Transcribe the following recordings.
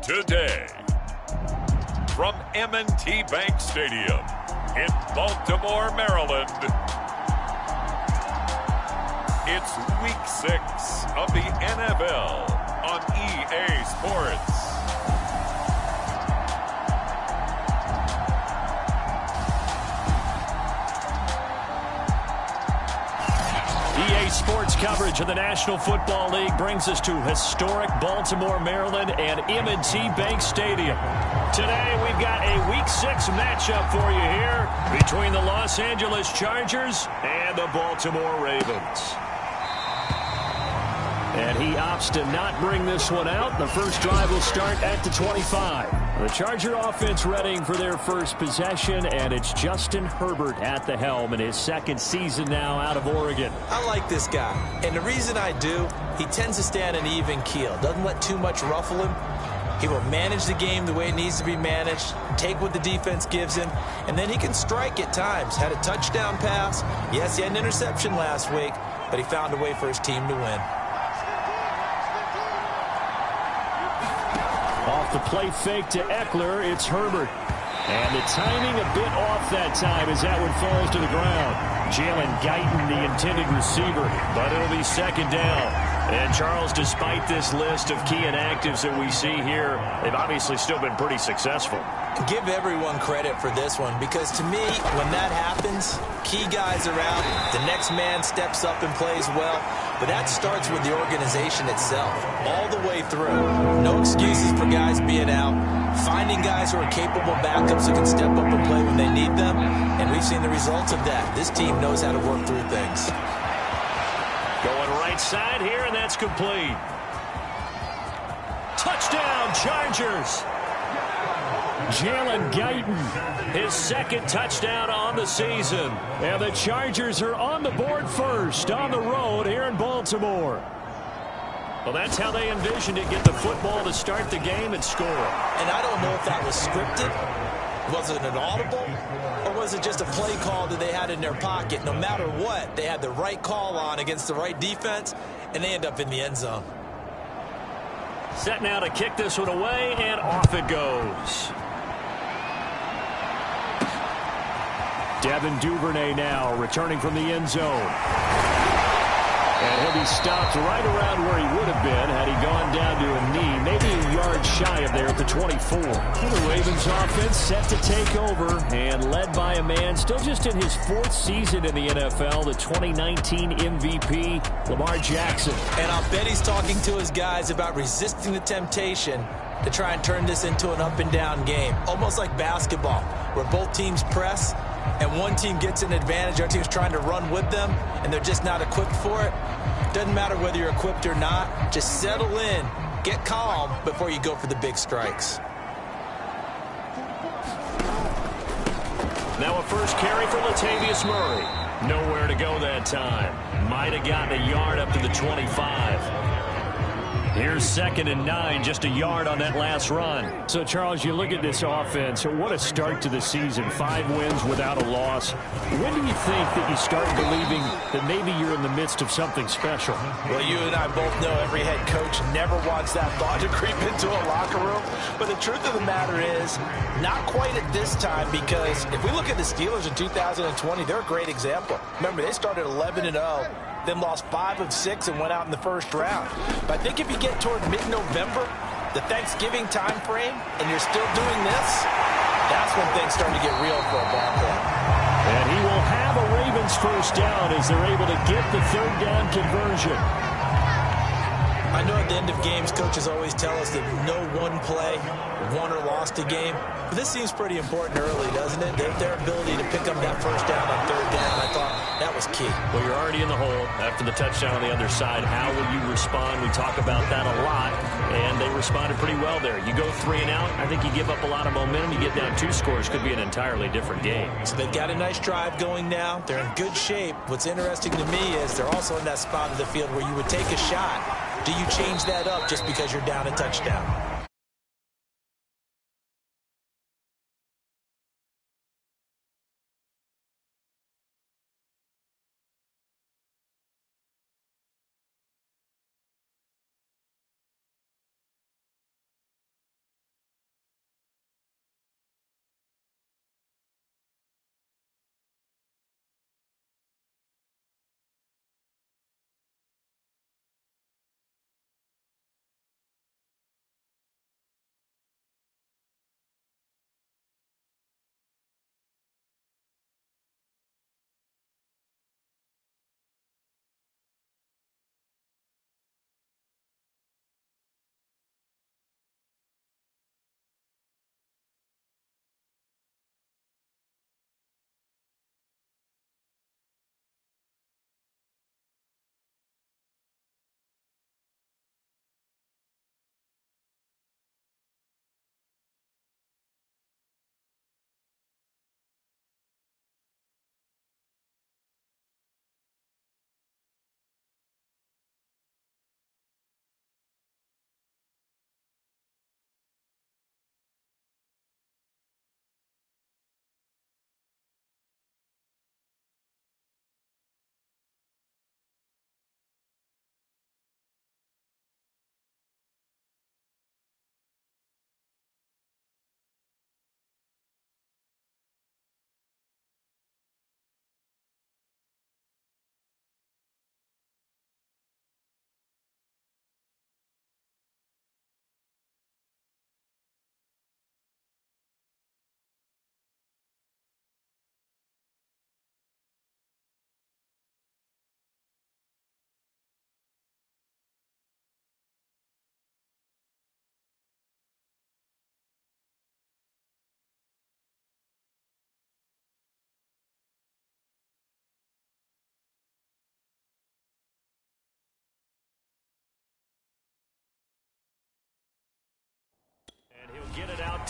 Today, from M&T Bank Stadium in Baltimore, Maryland, it's Week 6 of the NFL on EA Sports. EA Sports coverage of the National Football League brings us to historic Baltimore, Maryland and M&T Bank Stadium. Today we've got a Week 6 matchup for you here between the Los Angeles Chargers and the Baltimore Ravens. And he opts to not bring this one out. The first drive will start at the 25. The Charger offense readying for their first possession, and it's Justin Herbert at the helm in his second season now out of Oregon. I like this guy, and the reason I do, he tends to stay on an even keel. Doesn't let too much ruffle him. He will manage the game the way it needs to be managed, take what the defense gives him, and then he can strike at times. Had a touchdown pass. Yes, he had an interception last week, but he found a way for his team to win. Off the play fake to Eckler, it's Herbert. And the timing a bit off that time as that one falls to the ground. Jalen Guyton, the intended receiver, but it'll be second down. And Charles, despite this list of key inactives that we see here, they've obviously still been pretty successful. Give everyone credit for this one, because to me, when that happens, key guys are out, the next man steps up and plays well, but that starts with the organization itself, all the way through. No excuses for guys being out, finding guys who are capable backups who can step up and play when they need them, and we've seen the results of that. This team knows how to work through things. Going right side here, and that's complete. Touchdown, Chargers! Jalen Guyton, his second touchdown on the season. And the Chargers are on the board first on the road here in Baltimore. Well, that's how they envisioned it, get the football to start the game and score. And I don't know if that was scripted. Was it an audible? Or was it just a play call that they had in their pocket? No matter what, they had the right call on against the right defense, and they end up in the end zone. Set now to kick this one away, and off it goes. Devin Duvernay now returning from the end zone. And he'll be stopped right around where he would have been had he gone down to a knee, maybe a yard shy of there at the 24. The Ravens offense set to take over and led by a man still just in his fourth season in the NFL, the 2019 MVP, Lamar Jackson. And I'll bet he's talking to his guys about resisting the temptation to try and turn this into an up-and-down game, almost like basketball, where both teams press and one team gets an advantage, our team's trying to run with them, and they're just not equipped for it. Doesn't matter whether you're equipped or not. Just settle in, get calm before you go for the big strikes. Now a first carry for Latavius Murray. Nowhere to go that time. Might have gotten a yard up to the 25. Here's 2nd and 9, just a yard on that last run. So, Charles, you look at this offense, what a start to the season. 5 wins without a loss. When do you think that you start believing that maybe you're in the midst of something special? Well, you and I both know every head coach never wants that thought to creep into a locker room. But the truth of the matter is, not quite at this time, because if we look at the Steelers in 2020, they're a great example. Remember, they started 11-0. Then lost 5 of 6 and went out in the first round. But I think if you get toward mid-November, the Thanksgiving time frame, and you're still doing this, that's when things start to get real for a ball club. And he will have a Ravens first down as they're able to get the third down conversion. I know at the end of games, coaches always tell us that no one play won or lost a game. But this seems pretty important early, doesn't it? Their ability to pick up that first down on third down, I thought that was key. Well, you're already in the hole after the touchdown on the other side. How will you respond? We talk about that a lot, and they responded pretty well there. You go 3 and out, I think you give up a lot of momentum. You get down 2 scores, could be an entirely different game. So they've got a nice drive going now. They're in good shape. What's interesting to me is they're also in that spot of the field where you would take a shot. Do you change that up just because you're down a touchdown?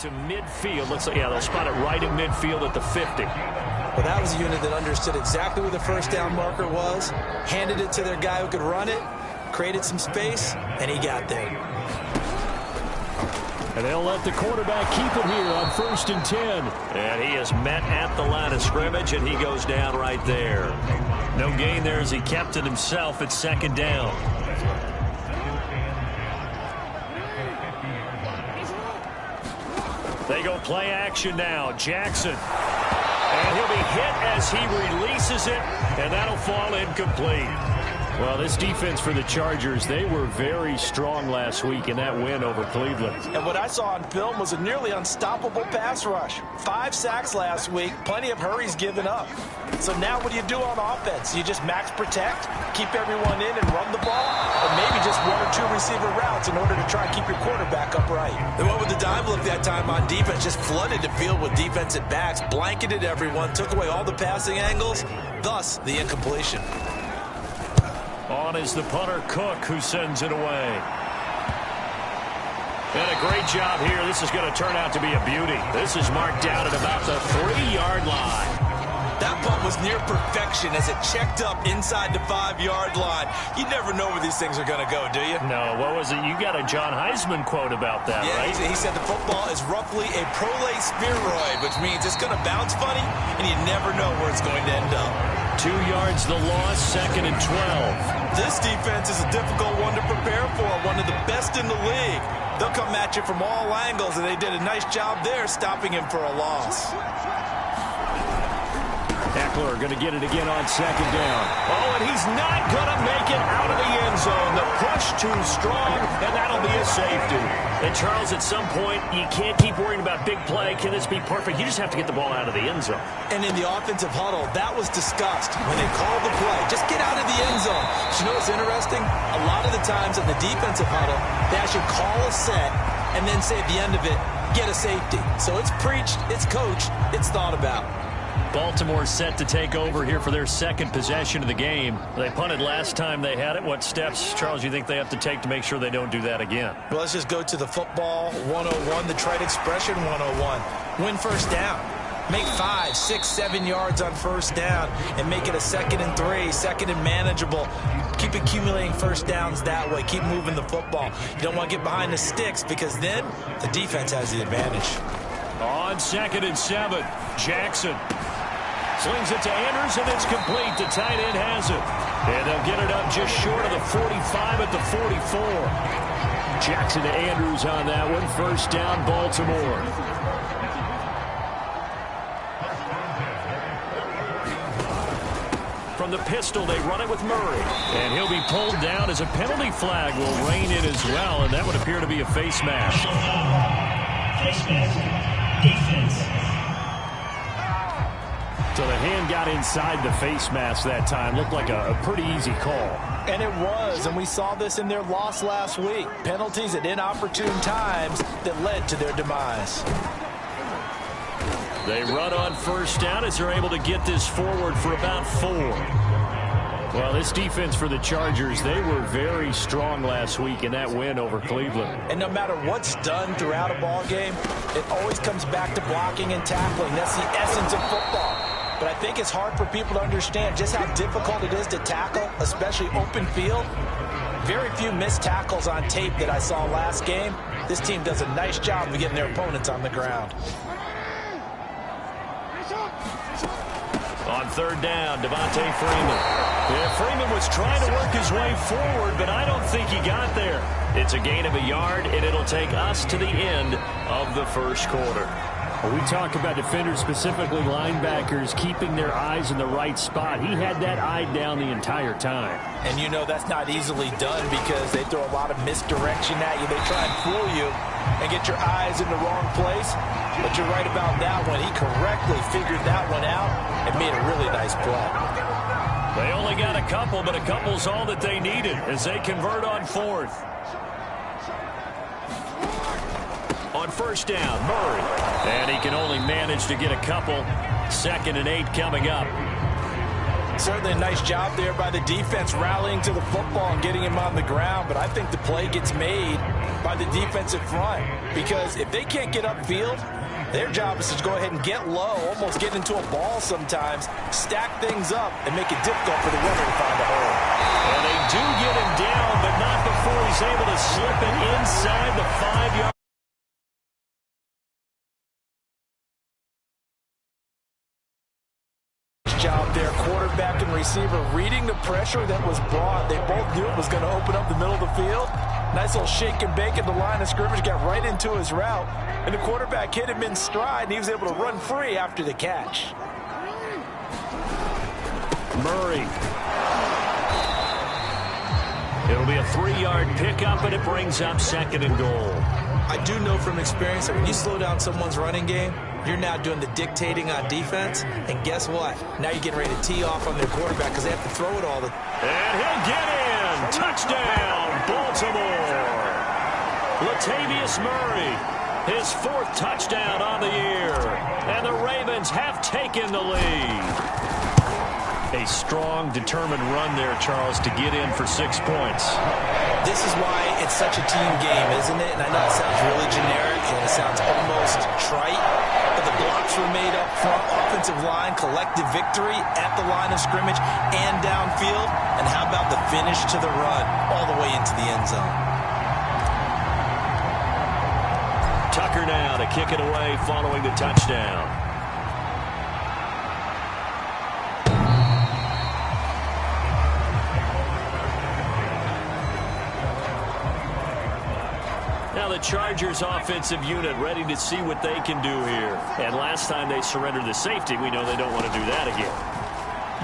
to midfield. Looks like, yeah, they'll spot it right in midfield at the 50. Well, that was a unit that understood exactly where the first down marker was, handed it to their guy who could run it, created some space, and he got there. And they'll let the quarterback keep it here on 1st and 10. And he is met at the line of scrimmage, and he goes down right there. No gain there as he kept it himself at 2nd down. They go play action now. Jackson. And he'll be hit as he releases it, and that'll fall incomplete. Well, this defense for the Chargers, they were very strong last week in that win over Cleveland. And what I saw on film was a nearly unstoppable pass rush. 5 sacks last week, plenty of hurries given up. So now what do you do on offense? You just max protect, keep everyone in and run the ball, or maybe just 1 or 2 receiver routes in order to try and keep your quarterback upright. They went with the dime look that time on defense, just flooded the field with defensive backs, blanketed everyone, took away all the passing angles, thus the incompletion. On is the punter, Cook, who sends it away. And a great job here. This is going to turn out to be a beauty. This is marked out at about the 3-yard line. That punt was near perfection as it checked up inside the 5-yard line. You never know where these things are going to go, do you? No, what was it? You got a John Heisman quote about that, yeah, right? He said the football is roughly a prolate spheroid, which means it's going to bounce funny, and you never know where it's going to end up. 2 yards the loss, 2nd and 12. This defense is a difficult one to prepare for, one of the best in the league. They'll come at you from all angles, and they did a nice job there stopping him for a loss. Eckler going to get it again on 2nd down. Oh, and he's not going to make it out of the end zone. The push too strong, and that'll be a safety. And, Charles, at some point, you can't keep worrying about big play. Can this be perfect? You just have to get the ball out of the end zone. And in the offensive huddle, that was discussed when they called the play. Just get out of the end zone. But you know what's interesting? A lot of the times in the defensive huddle, they actually call a set and then say at the end of it, get a safety. So it's preached, it's coached, it's thought about. Baltimore set to take over here for their 2nd possession of the game. They punted last time they had it. What steps, Charles, you think they have to take to make sure they don't do that again? Well, let's just go to the football 101, the trade expression 101. Win first down. Make 5, 6, 7 yards on first down and make it a 2nd and 3, 2nd and manageable. Keep accumulating first downs that way. Keep moving the football. You don't want to get behind the sticks because then the defense has the advantage. On 2nd and 7, Jackson slings it to Andrews, and it's complete. The tight end has it. And they'll get it up just short of the 45 at the 44. Jackson to Andrews on that one. First down, Baltimore. From the pistol, they run it with Murray. And he'll be pulled down as a penalty flag will rein in as well, and that would appear to be a face mask. Face mask. Defense. So the hand got inside the face mask that time. Looked like a pretty easy call. And it was, and we saw this in their loss last week. Penalties at inopportune times that led to their demise. They run on first down as they're able to get this forward for about 4. Well, this defense for the Chargers, they were very strong last week in that win over Cleveland. And no matter what's done throughout a ball game, it always comes back to blocking and tackling. That's the essence of football. But I think it's hard for people to understand just how difficult it is to tackle, especially open field. Very few missed tackles on tape that I saw last game. This team does a nice job of getting their opponents on the ground. On 3rd down, Devontae Freeman. Yeah, Freeman was trying to work his way forward, but I don't think he got there. It's a gain of a yard, and it'll take us to the end of the first quarter. We talk about defenders, specifically linebackers, keeping their eyes in the right spot. He had that eye down the entire time. And you know that's not easily done because they throw a lot of misdirection at you. They try and fool you and get your eyes in the wrong place. But you're right about that one. He correctly figured that one out and made a really nice play. They only got a couple, but a couple's all that they needed as they convert on 4th. On first down, Murray. And he can only manage to get a couple. 2nd and 8 coming up. Certainly a nice job there by the defense rallying to the football and getting him on the ground, but I think the play gets made by the defensive front because if they can't get upfield, their job is to go ahead and get low, almost get into a ball sometimes, stack things up, and make it difficult for the runner to find a hole. And they do get him down, but not before he's able to slip it inside the 5-yard. Job there, quarterback and receiver reading the pressure that was brought. They both knew it was going to open up the middle of the field. Nice little shake and bake at the line of scrimmage, got right into his route, and the quarterback hit him in stride, and he was able to run free after the catch. Murray. It'll be a 3-yard pickup, and it brings up 2nd and goal. I do know from experience that when you slow down someone's running game, you're now doing the dictating on defense, and guess what? Now you're getting ready to tee off on their quarterback because they have to throw it all the time. And he'll get in. Touchdown, Baltimore. Latavius Murray, his 4th touchdown on the year. And the Ravens have taken the lead. A strong, determined run there, Charles, to get in for 6 points. This is why it's such a team game, isn't it? And I know it sounds really generic and it sounds almost trite, but the blocks were made up front, offensive line, collective victory at the line of scrimmage and downfield. And how about the finish to the run all the way into the end zone? Tucker now to kick it away following the touchdown. Now the Chargers offensive unit ready to see what they can do here. And last time they surrendered the safety, we know they don't want to do that again.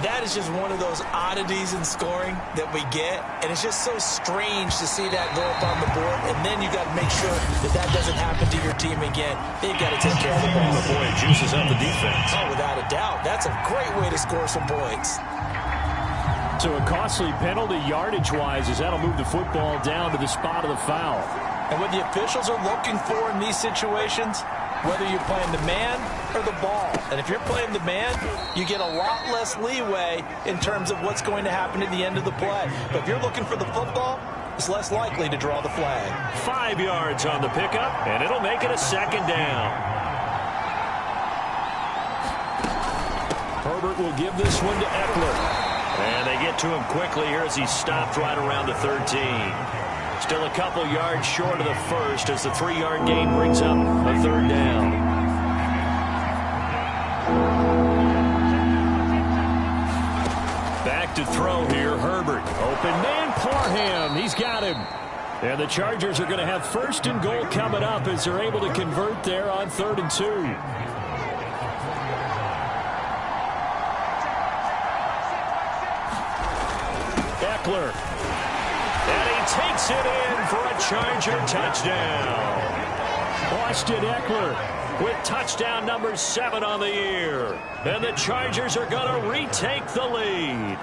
That is just one of those oddities in scoring that we get, and it's just so strange to see that go up on the board, and then you got to make sure that that doesn't happen to your team again. They've got to take care of the ball. Oh, boy, it juices up the defense. Oh, without a doubt. That's a great way to score some points. So a costly penalty yardage-wise as that'll move the football down to the spot of the foul. And what the officials are looking for in these situations, whether you're playing the man or the ball. And if you're playing the man, you get a lot less leeway in terms of what's going to happen at the end of the play. But if you're looking for the football, it's less likely to draw the flag. 5 yards on the pickup, and it'll make it a 2nd down. Herbert will give this one to Eckler. And they get to him quickly here as he's stopped right around the 13. Still a couple yards short of the first as the 3-yard gain brings up a 3rd down. Back to throw here, Herbert. Open man, Parham. He's got him. And the Chargers are going to have 1st and goal coming up as they're able to convert there on 3rd and 2. Eckler. And he takes it in for a Charger touchdown. Austin Eckler with touchdown number 7 on the year. And the Chargers are going to retake the lead.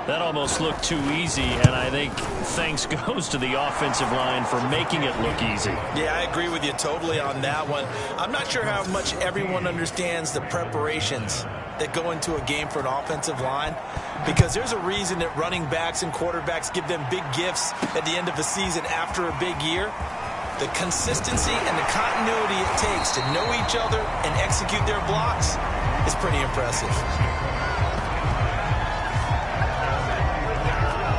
That almost looked too easy, and I think thanks goes to the offensive line for making it look easy. Yeah, I agree with you totally on that one. I'm not sure how much everyone understands the preparations that go into a game for an offensive line, because there's a reason that running backs and quarterbacks give them big gifts at the end of the season after a big year. The consistency and the continuity it takes to know each other and execute their blocks is pretty impressive.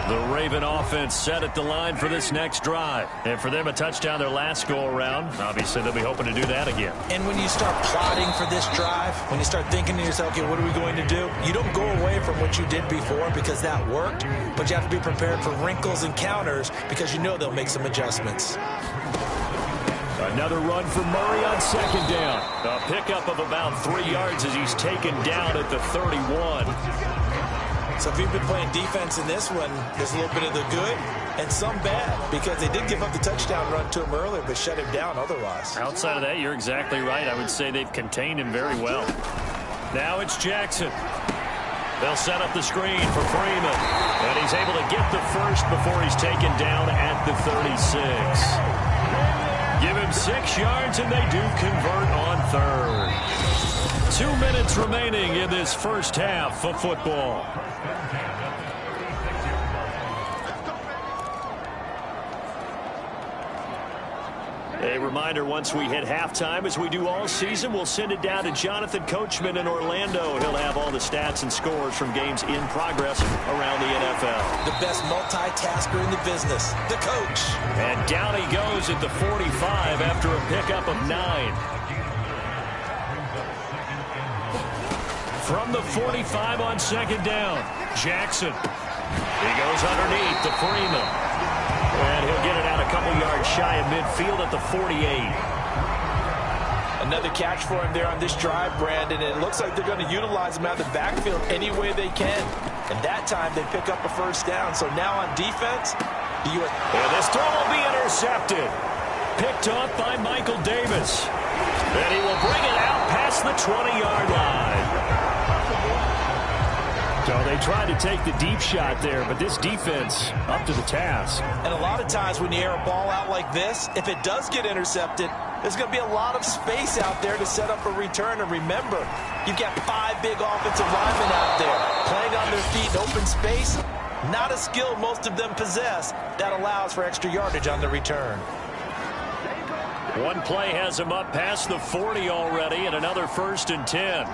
The Raven offense set at the line for this next drive. And for them, a touchdown their last go-around. Obviously, they'll be hoping to do that again. And when you start plotting for this drive, when you start thinking to yourself, okay, what are we going to do? You don't go away from what you did before because that worked, but you have to be prepared for wrinkles and counters because you know they'll make some adjustments. Another run for Murray on 2nd down. A pickup of about 3 yards as he's taken down at the 31. So if you've been playing defense in this one, there's a little bit of the good and some bad because they did give up the touchdown run to him earlier but shut him down otherwise. Outside of that, you're exactly right. I would say they've contained him very well. Now it's Jackson. They'll set up the screen for Freeman. And he's able to get the first before he's taken down at the 36. Give him 6 yards, and they do convert on 3rd. 2 minutes remaining in this first half of football. A reminder, once we hit halftime, as we do all season, we'll send it down to Jonathan Coachman in Orlando. He'll have all the stats and scores from games in progress around the NFL. The best multitasker in the business, the coach. And down he goes at the 45 after a pickup of 9. From the 45 on second down, Jackson. He goes underneath to Freeman. And he'll get it out a couple yards shy of midfield at the 48. Another catch for him there on this drive, Brandon. And it looks like they're going to utilize him out of the backfield any way they can. And that time they pick up a first down. So now on defense, and this throw will be intercepted. Picked off by Michael Davis. And he will bring it out past the 20-yard line. So they tried to take the deep shot there, but this defense up to the task. And a lot of times when you air a ball out like this, if it does get intercepted, there's going to be a lot of space out there to set up a return. And remember, you've got 5 big offensive linemen out there playing on their feet in open space. Not a skill most of them possess that allows for extra yardage on the return. One play has him up past the 40 already, and another 1st and 10.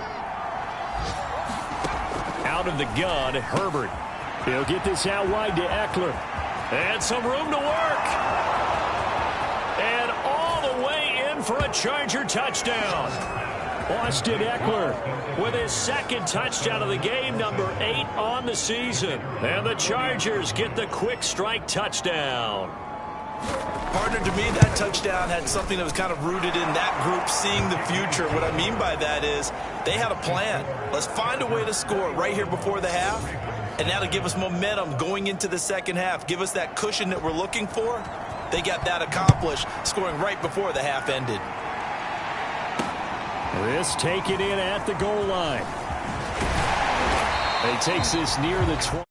Out of the gun, Herbert. He'll get this out wide to Eckler. And some room to work. And all the way in for a Charger touchdown. Austin Eckler with his 2nd touchdown of the game, number 8 on the season. And the Chargers get the quick strike touchdown. Partner, to me, that touchdown had something that was kind of rooted in that group seeing the future. What I mean by that is they had a plan. Let's find a way to score right here before the half, and that'll give us momentum going into the second half. Give us that cushion that we're looking for. They got that accomplished, scoring right before the half ended. This taken in at the goal line. He takes this near the 20.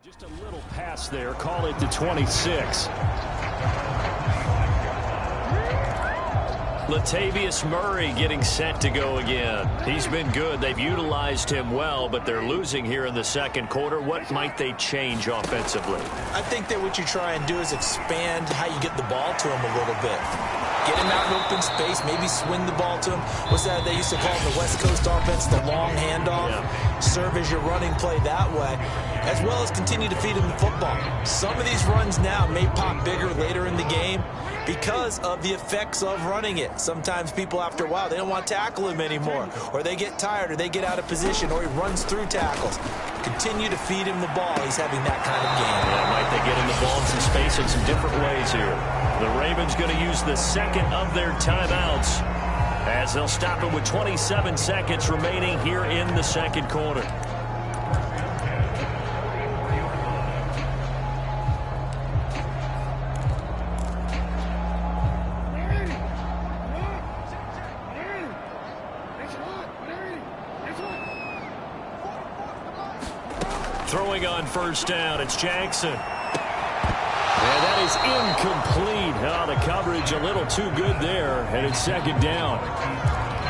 Just a little pass there. Call it the 26. Latavius Murray getting set to go again. He's been good. They've utilized him well, but they're losing here in the second quarter. What might they change offensively? I think that what you try and do is expand how you get the ball to him a little bit. Get him out in open space, maybe swing the ball to him. What's that they used to call in the West Coast offense, the long handoff? Yeah. Serve as your running play that way. as well as continue to feed him the football. Some of these runs now may pop bigger later in the game because of the effects of running it. Sometimes people, after a while, they don't want to tackle him anymore, or they get tired, or they get out of position, or he runs through tackles. Continue to feed him the ball. He's having that kind of game. Yeah, might they get him the ball in some space in some different ways here. The Ravens going to use the second of their timeouts as they'll stop it with 27 seconds remaining here in the second quarter. Throwing on first down, it's Jackson. And that is incomplete. Oh, the coverage a little too good there, and it's second down.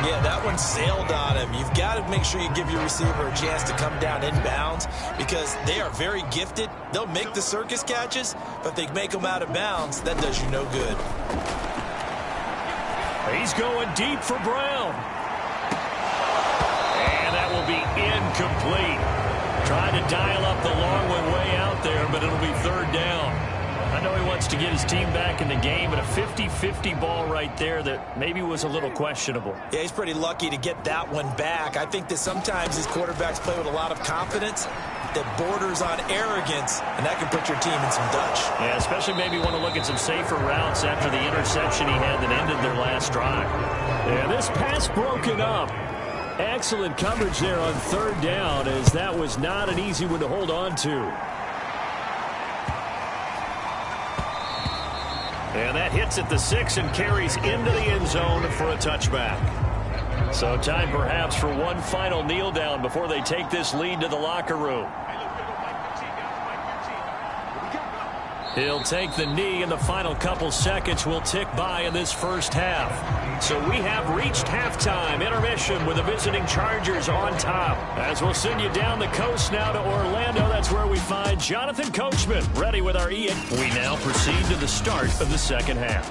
Yeah, that one sailed on him. You've got to make sure you give your receiver a chance to come down inbounds because they are very gifted. They'll make the circus catches, but they make them out of bounds. That does you no good. He's going deep for Brown. And that will be incomplete. Trying to dial up the long one way out there, but it'll be third down. I know he wants to get his team back in the game, but a 50-50 ball right there that maybe was a little questionable. Yeah, he's pretty lucky to get that one back. I think that sometimes his quarterbacks play with a lot of confidence that borders on arrogance, and that can put your team in some Dutch. Yeah, especially maybe want to look at some safer routes after the interception he had that ended their last drive. Yeah, this pass broken up. Excellent coverage there on third down, as that was not an easy one to hold on to. And that hits at the 6 and carries into the end zone for a touchback. So time perhaps for one final kneel down before they take this lead to the locker room. He'll take the knee, and the final couple seconds will tick by in this first half. So we have reached halftime intermission with the visiting Chargers on top. As we'll send you down the coast now to Orlando, that's where we find Jonathan Coachman ready with our Ian. We now proceed to the start of the second half.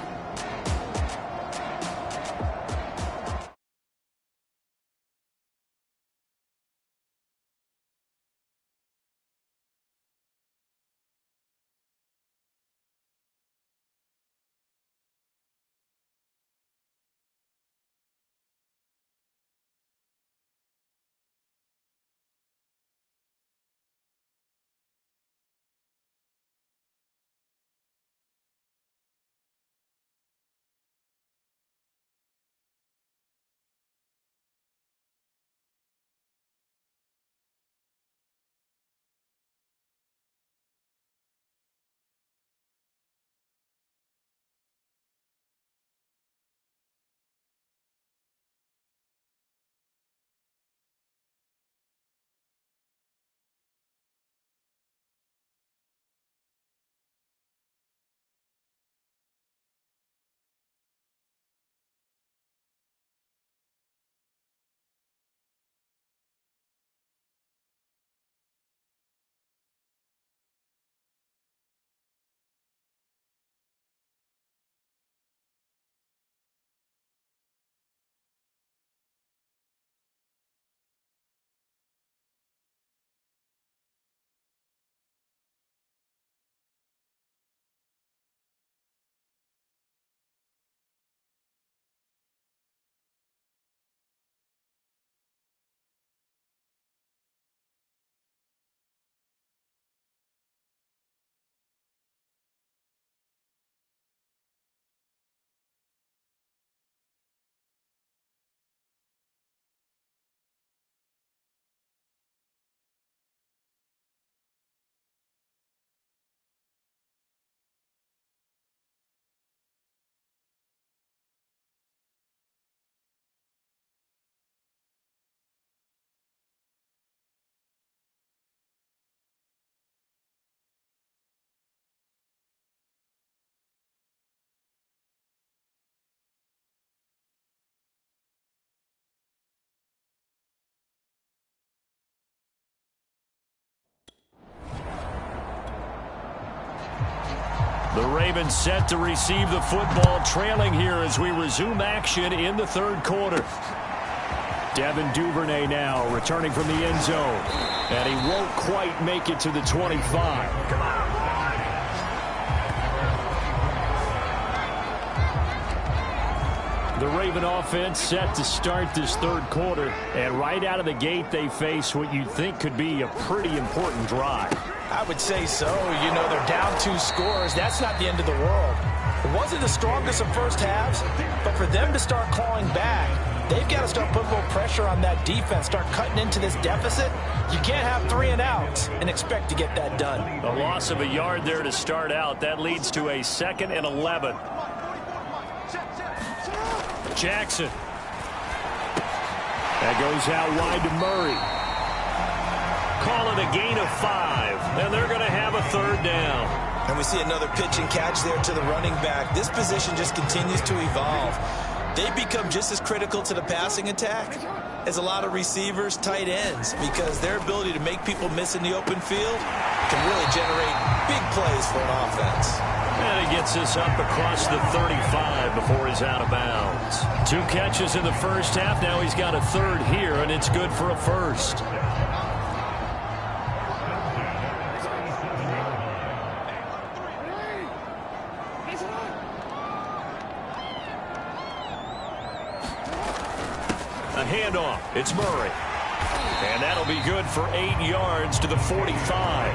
The Ravens set to receive the football, trailing here as we resume action in the third quarter. Devin Duvernay now returning from the end zone. And he won't quite make it to the 25. Come on. The Raven offense set to start this third quarter. And right out of the gate, they face what you'd think could be a pretty important drive. I would say so. You know, they're down 2 scores. That's not the end of the world. It wasn't the strongest of first halves, but for them to start clawing back, they've got to start putting a little pressure on that defense, start cutting into this deficit. You can't have 3 and outs and expect to get that done. A loss of a yard there to start out. That leads to a 2nd and 11. Jackson. That goes out wide to Murray. Call it a gain of 5, and they're going to have a 3rd down. And we see another pitch and catch there to the running back. This position just continues to evolve. They become just as critical to the passing attack as a lot of receivers, tight ends, because their ability to make people miss in the open field can really generate big plays for an offense. And he gets this up across the 35 before he's out of bounds. 2 catches in the first half. Now he's got a 3rd here, and it's good for a 1st. A handoff. It's Murray. And that'll be good for 8 yards to the 45.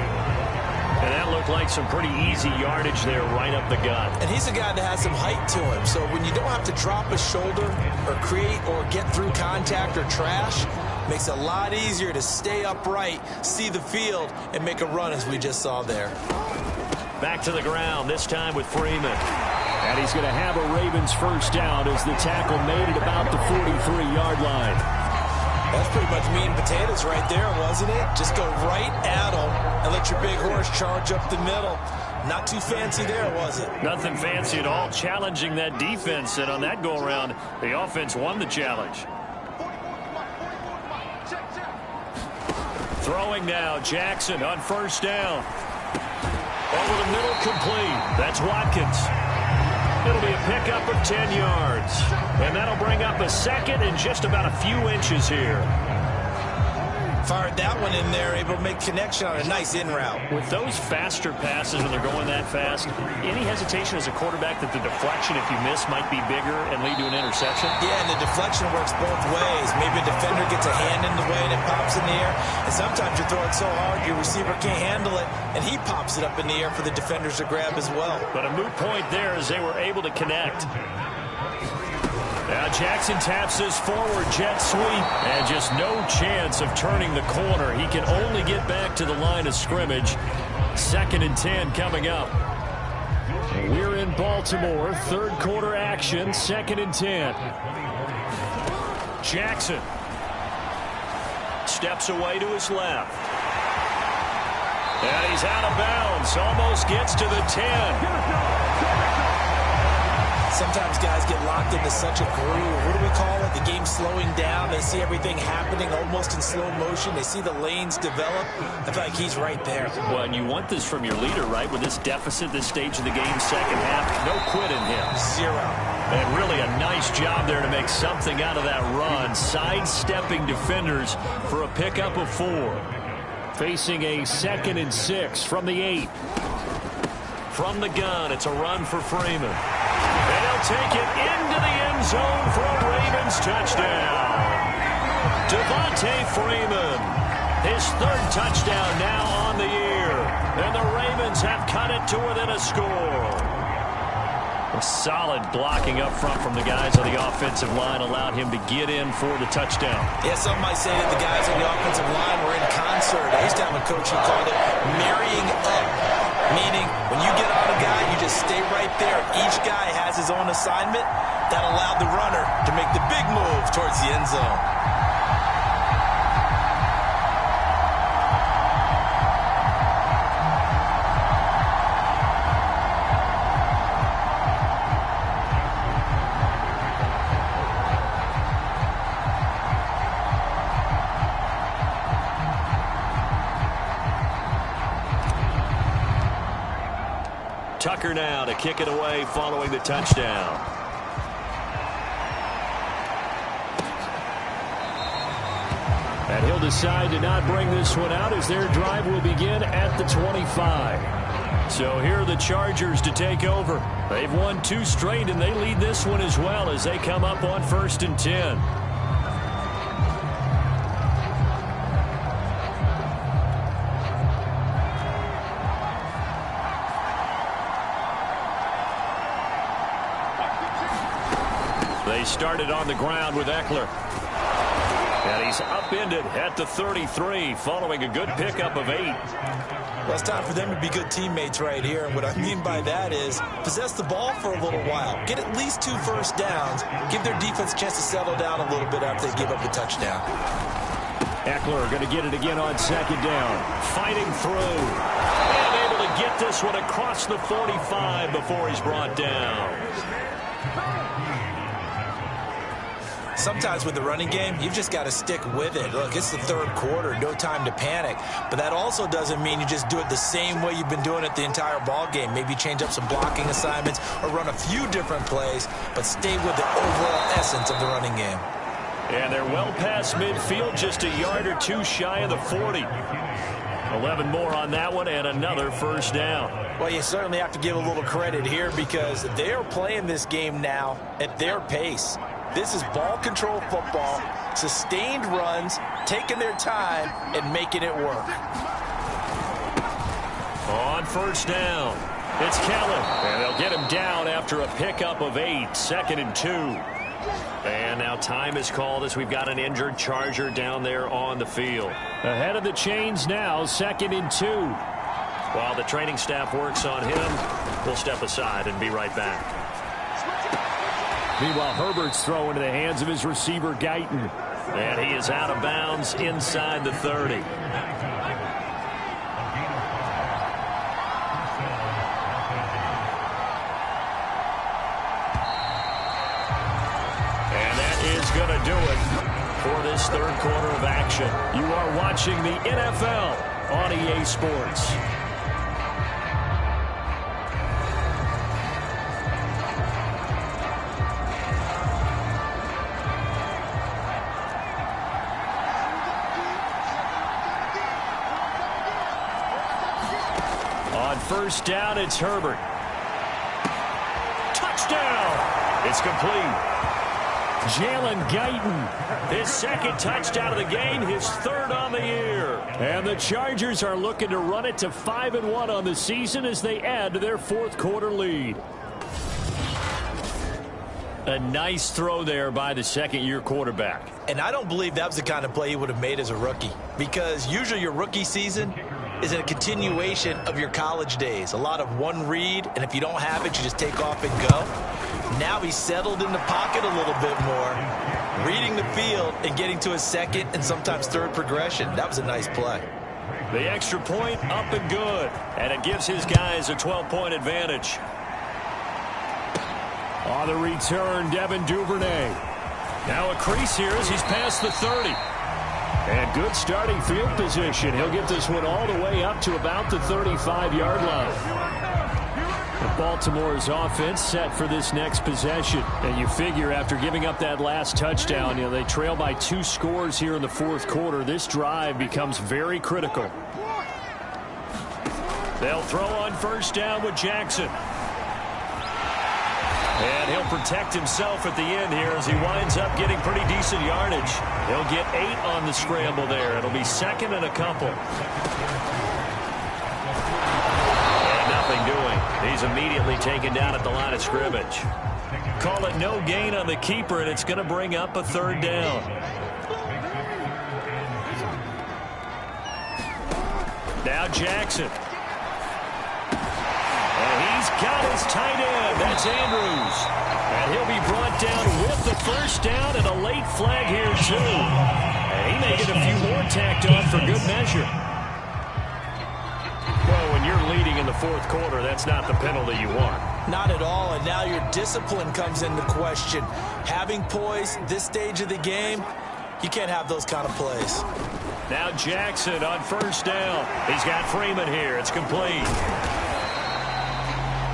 And that looked like some pretty easy yardage there right up the gut. And he's a guy that has some height to him. So when you don't have to drop a shoulder or create or get through contact or trash, makes it a lot easier to stay upright, see the field, and make a run as we just saw there. Back to the ground, this time with Freeman. And he's going to have a Ravens 1st down as the tackle made it about the 43-yard line. That's pretty much meat and potatoes right there, wasn't it? Just go right at them and let your big horse charge up the middle. Not too fancy there, was it? Nothing fancy at all. Challenging that defense, and on that go-around, the offense won the challenge. Throwing now, Jackson on 1st down. Over the middle, complete. That's Watkins. It'll be a pickup of 10 yards. And that'll bring up a 2nd and just about a few inches here. Fired that one in there, able to make connection on a nice in route. With those faster passes when they're going that fast, any hesitation as a quarterback that the deflection, if you miss, might be bigger and lead to an interception? Yeah, and the deflection works both ways. Maybe a defender gets a hand in the way and it pops in the air. And sometimes you throw it so hard your receiver can't handle it, and he pops it up in the air for the defenders to grab as well. But a moot point there as they were able to connect. Now Jackson taps this forward jet sweep, and just no chance of turning the corner. He can only get back to the line of scrimmage. 2nd and 10 coming up. We're in Baltimore. 3rd quarter action. 2nd and 10. Jackson steps away to his left. And he's out of bounds. Almost gets to the 10. Sometimes guys get locked into such a groove. What do we call it? The game slowing down. They see everything happening almost in slow motion. They see the lanes develop. I feel like he's right there. Well, and you want this from your leader, right? With this deficit, this stage of the game, 2nd half, no quit in him. 0. And really a nice job there to make something out of that run. Sidestepping defenders for a pickup of 4. Facing a 2nd and 6 from the 8. From the gun, it's a run for Freeman. And he'll take it into the end zone for a Ravens touchdown. Devontae Freeman, his 3rd touchdown now on the year. And the Ravens have cut it to within a score. A solid blocking up front from the guys on the offensive line allowed him to get in for the touchdown. Yeah, some might say that the guys on the offensive line were in concert. I used to have a coach who called it marrying up, meaning when you get on a guy, you just stay right there. Each guy has his own assignment. That allowed the runner to make the big move towards the end zone. Tucker now to kick it away following the touchdown. And he'll decide to not bring this one out as their drive will begin at the 25. So here are the Chargers to take over. They've won 2 straight, and they lead this one as well as they come up on 1st and 10. They started on the ground with Eckler. And he's upended at the 33 following a good pickup of 8. Well, it's time for them to be good teammates right here. And what I mean by that is possess the ball for a little while. Get at least 2 first downs. Give their defense a chance to settle down a little bit after they give up the touchdown. Eckler going to get it again on 2nd down. Fighting through. And able to get this one across the 45 before he's brought down. Sometimes with the running game, you've just got to stick with it. Look, it's the 3rd quarter, no time to panic. But that also doesn't mean you just do it the same way you've been doing it the entire ball game. Maybe change up some blocking assignments or run a few different plays, but stay with the overall essence of the running game. And they're well past midfield, just a yard or 2 shy of the 40. 11 more on that one and another first down. Well, you certainly have to give a little credit here because they are playing this game now at their pace. This is ball control football, sustained runs, taking their time, and making it work. On 1st down, it's Kellen, and they'll get him down after a pickup of 8, 2nd and 2. And now time is called as we've got an injured Charger down there on the field. Ahead of the chains now, 2nd and 2. While the training staff works on him, we'll step aside and be right back. Meanwhile, Herbert's throw into the hands of his receiver, Guyton. And he is out of bounds inside the 30. And that is going to do it for this 3rd quarter of action. You are watching the NFL on EA Sports. On 1st down, it's Herbert. Touchdown! It's complete. Jalen Guyton, his 2nd touchdown of the game, his 3rd on the year. And the Chargers are looking to run it to 5-1 on the season as they add to their 4th quarter lead. A nice throw there by the 2nd-year quarterback. And I don't believe that was the kind of play he would have made as a rookie, because usually your rookie season is a continuation of your college days. A lot of one read, and if you don't have it, you just take off and go. Now he's settled in the pocket a little bit more, reading the field and getting to his 2nd and sometimes 3rd progression. That was a nice play. The extra point up and good, and it gives his guys a 12-point advantage. On the return, Devin Duvernay. Now a crease here as he's past the 30. And good starting field position. He'll get this one all the way up to about the 35-yard line. And Baltimore's offense set for this next possession. And you figure after giving up that last touchdown, they trail by 2 scores here in the 4th quarter. This drive becomes very critical. They'll throw on 1st down with Jackson. And he'll protect himself at the end here as he winds up getting pretty decent yardage. He'll get 8 on the scramble there. It'll be 2nd and a couple. And nothing doing. He's immediately taken down at the line of scrimmage. Call it no gain on the keeper, and it's going to bring up a 3rd down. Now Jackson. He's got his tight end. That's Andrews. And he'll be brought down with the 1st down and a late flag here, too. And he may get a few more tacked on for good measure. Well, when you're leading in the 4th quarter, that's not the penalty you want. Not at all, and now your discipline comes into question. Having poise this stage of the game, you can't have those kind of plays. Now Jackson on 1st down. He's got Freeman here. It's complete.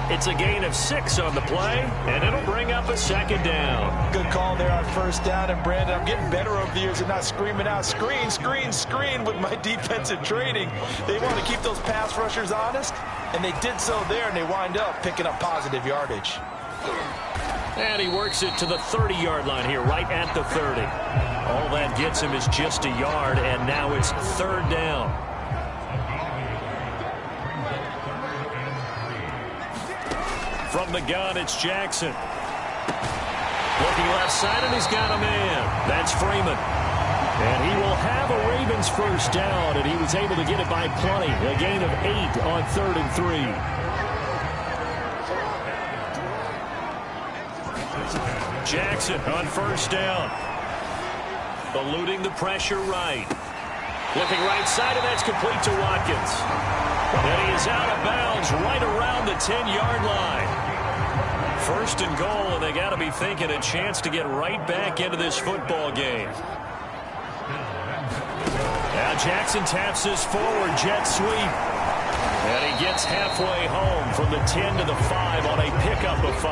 It's a gain of 6 on the play, and it'll bring up a second down. Good call there on first down. And, Brandon, I'm getting better over the years and not screaming out, screen, screen, screen with my defensive training. They want to keep those pass rushers honest, and they did so there, and they wind up picking up positive yardage. And he works it to the 30-yard line here, right at the 30. All that gets him is just a yard, and now it's third down. From the gun, it's Jackson. Looking left side, and he's got a man. That's Freeman. And he will have a Ravens first down, and he was able to get it by plenty. A gain of 8 on 3rd and 3. Jackson on first down. Eluding the pressure right. Looking right side, and that's complete to Watkins. And he is out of bounds right around the 10-yard line. First and goal, and they got to be thinking a chance to get right back into this football game. Now Jackson taps this forward jet sweep. And he gets halfway home from the 10 to the 5 on a pickup of 5.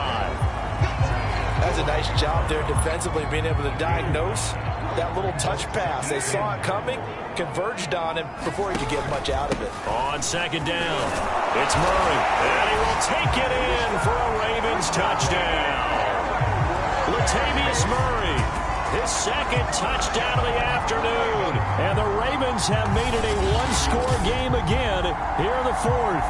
That's a nice job there defensively, being able to diagnose that little touch pass. They saw it coming, converged on him before he could get much out of it. On second down, it's Murray, and he will take it in for a Ravens touchdown. Latavius Murray, his second touchdown of the afternoon, and the Ravens have made it a one-score game again here in the fourth.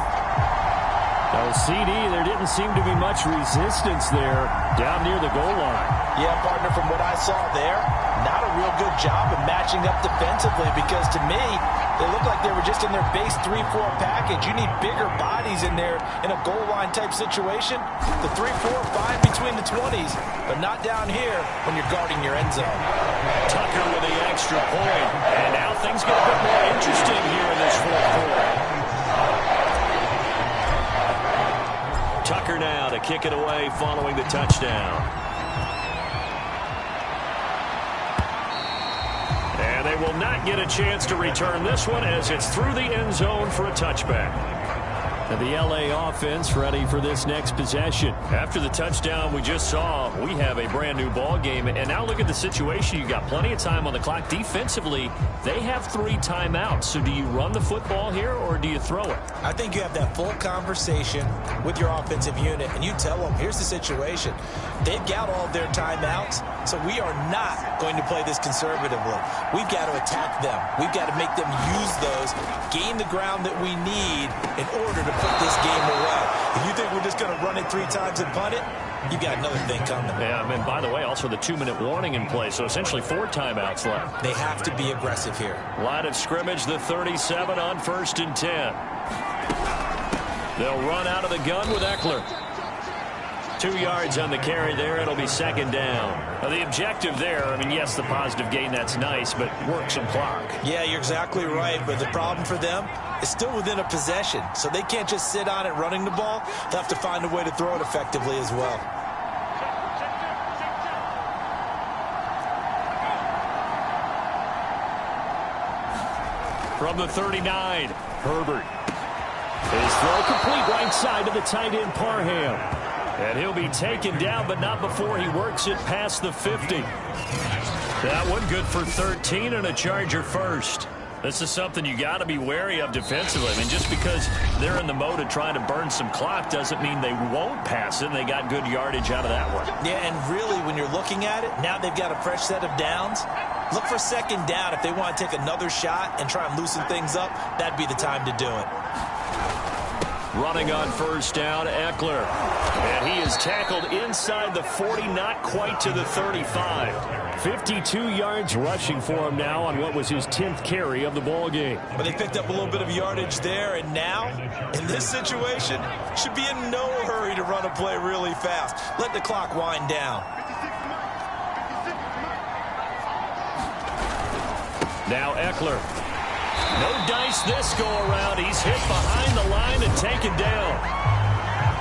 Oh, CD, there didn't seem to be much resistance there down near the goal line. Yeah, partner, from what I saw there, not a real good job of matching up defensively, because to me, they looked like they were just in their base 3-4 package. You need bigger bodies in there in a goal line type situation. The 3-4, 5 between the 20s, but not down here when you're guarding your end zone. Tucker with the extra point, and now things get a bit more interesting here in this fourth quarter. Tucker now to kick it away following the touchdown. And they will not get a chance to return this one as it's through the end zone for a touchback. And the LA offense ready for this next possession. After the touchdown we just saw, we have a brand new ball game. And now look at the situation. You got plenty of time on the clock. Defensively, they have 3 timeouts. So do you run the football here or do you throw it? I think you have that full conversation with your offensive unit, and you tell them, here's the situation. They've got all of their timeouts, so we are not going to play this conservatively. We've got to attack them. We've got to make them use those, gain the ground that we need in order to put this game away. If you think we're just going to run it 3 times and punt it, you got another thing coming. Yeah, and by the way, also the 2-minute warning in play, so essentially 4 timeouts left. They have to be aggressive here. Line of scrimmage, the 37 on 1st and 10. They'll run out of the gun with Eckler. 2 yards on the carry there. It'll be second down. Now, the objective there, I mean, yes, the positive gain, that's nice, but work some clock. Yeah, you're exactly right, but the problem for them is still within a possession, so they can't just sit on it running the ball. They'll have to find a way to throw it effectively as well. From the 39, Herbert. His throw complete right side to the tight end Parham. And he'll be taken down, but not before he works it past the 50. That one good for 13 and a Charger first. This is something you got to be wary of defensively. I mean, just because they're in the mode of trying to burn some clock doesn't mean they won't pass it, and they got good yardage out of that one. Yeah, and really, when you're looking at it, now they've got a fresh set of downs. Look for second down. If they want to take another shot and try and loosen things up, that'd be the time to do it. Running on first down, Eckler. And he is tackled inside the 40, not quite to the 35. 52 yards rushing for him now on what was his 10th carry of the ball game. But they picked up a little bit of yardage there, and now, in this situation, should be in no hurry to run a play really fast. Let the clock wind down. Now Eckler. No dice this go-around. He's hit behind the line and taken down.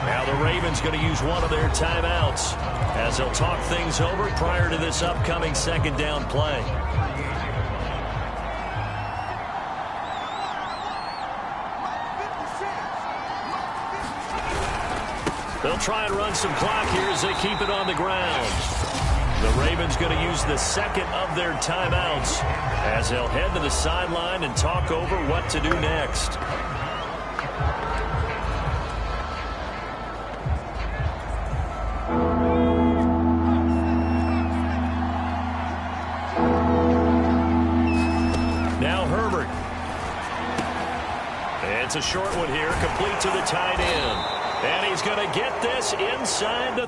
Now the Ravens going to use one of their timeouts as they'll talk things over prior to this upcoming second down play. They'll try and run some clock here as they keep it on the ground. The Ravens going to use the second of their timeouts as they'll head to the sideline and talk over what to do next. Now Herbert. It's a short one here, complete to the tight end. And he's going to get this inside the